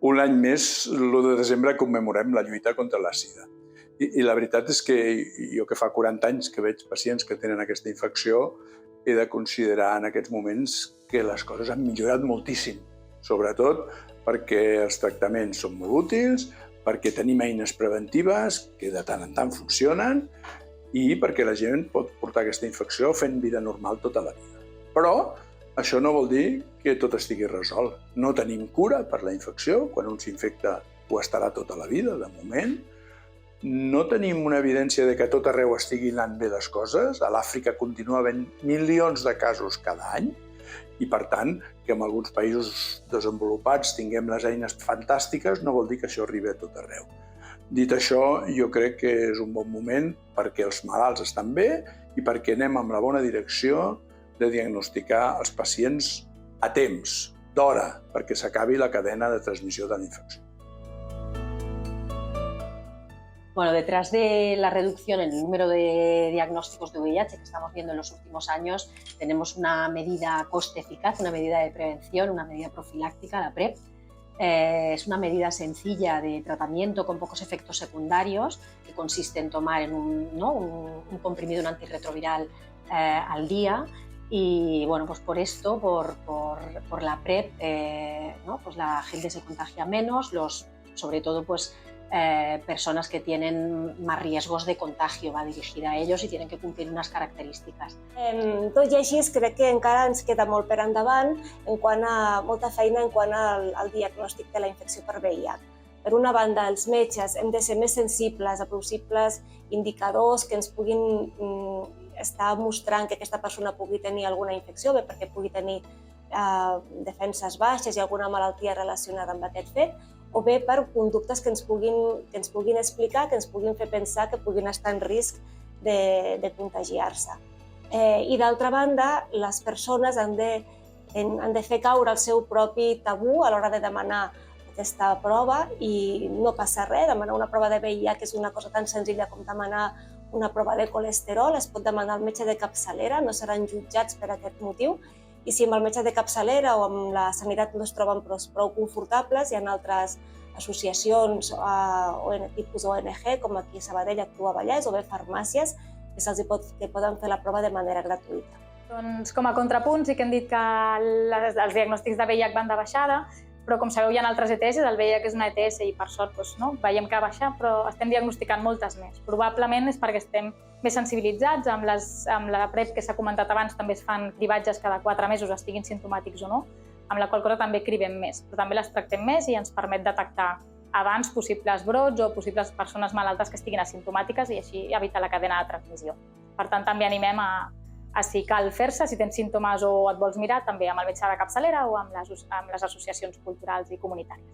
Un any més, l'1 de desembre, commemorem la lluita contra la sida. I la veritat és que jo, que fa 40 anys que veig pacients que tenen aquesta infecció, he de considerar en aquests moments que les coses han millorat moltíssim. Sobretot perquè els tractaments són molt útils, perquè tenim eines preventives que de tant en tant funcionen i perquè la gent pot portar aquesta infecció fent vida normal tota la vida. Però això no vol dir que tot estigui resolt. No tenim cura per la infecció. Quan un s'infecta ho estarà tota la vida, de moment. No tenim una evidència de que a tot arreu estiguin anant bé les coses. A l'Àfrica continua havent milions de casos cada any i, per tant, que en alguns països desenvolupats tinguem les eines fantàstiques no vol dir que això arribi a tot arreu. Dit això, jo crec que és un bon moment perquè els malalts estan bé i perquè anem en la bona direcció de diagnosticar els pacients a temps, d'hora, perquè s'acabi la cadena de transmissió de la infecció. Bueno, detrás de la reducción en el número de diagnósticos de VIH que estamos viendo en los últimos años, tenemos una medida coste eficaz, una medida de prevención, una medida profiláctica, la PrEP. Es una medida sencilla de tratamiento con pocos efectos secundarios que consiste en tomar un comprimido, un antirretroviral al día. Y bueno, pues por esto, por la PrEP, pues la gente se contagia menos, sobre todo pues personas que tienen más riesgos de contagio, va dirigida a ellos y tienen que cumplir unas características. Tot i així, crec que encara ens queda molt per endavant en quant a molta feina en quant al diagnòstic de la infecció per VIH. Per una banda, els metges hem de ser més sensibles a possibles indicadors que ens puguin estar mostrant que aquesta persona pugui tenir alguna infecció, bé perquè pugui tenir defenses baixes i alguna malaltia relacionada amb aquest fet, o bé per conductes que ens puguin explicar, que ens puguin fer pensar que puguin estar en risc de contagiar-se. I d'altra banda, les persones han de fer caure el seu propi tabú a l'hora de demanar aquesta prova i no passa res. Demanar una prova de VIH és una cosa tan senzilla com demanar una prova de colesterol, es pot demanar al metge de capçalera, no seran jutjats per aquest motiu. I si amb el metge de capçalera o amb la sanitat no es troben prou confortables, hi ha altres associacions tipus ONG, com aquí a Sabadell Actua Vallès, o bé farmàcies, que poden fer la prova de manera gratuïta. Doncs com a contrapunt sí que hem dit que els diagnòstics de VIH van de baixada, però com sabeu hi ha altres ETS, el VIH és una ETS i per sort veiem que ha baixat, però estem diagnosticant moltes més. Probablement és perquè estem més sensibilitzats, amb la PrEP que s'ha comentat abans també es fan cribatges cada 4 mesos, estiguin simptomàtics o no, amb la qual cosa també cribem més, però també les tractem més i ens permet detectar abans possibles brots o possibles persones malaltes que estiguin asimptomàtiques i així evitar la cadena de transmissió. Per tant, també animem a si cal fer-se, si tens símptomes o et vols mirar, també amb el metge de capçalera o amb les associacions culturals i comunitàries.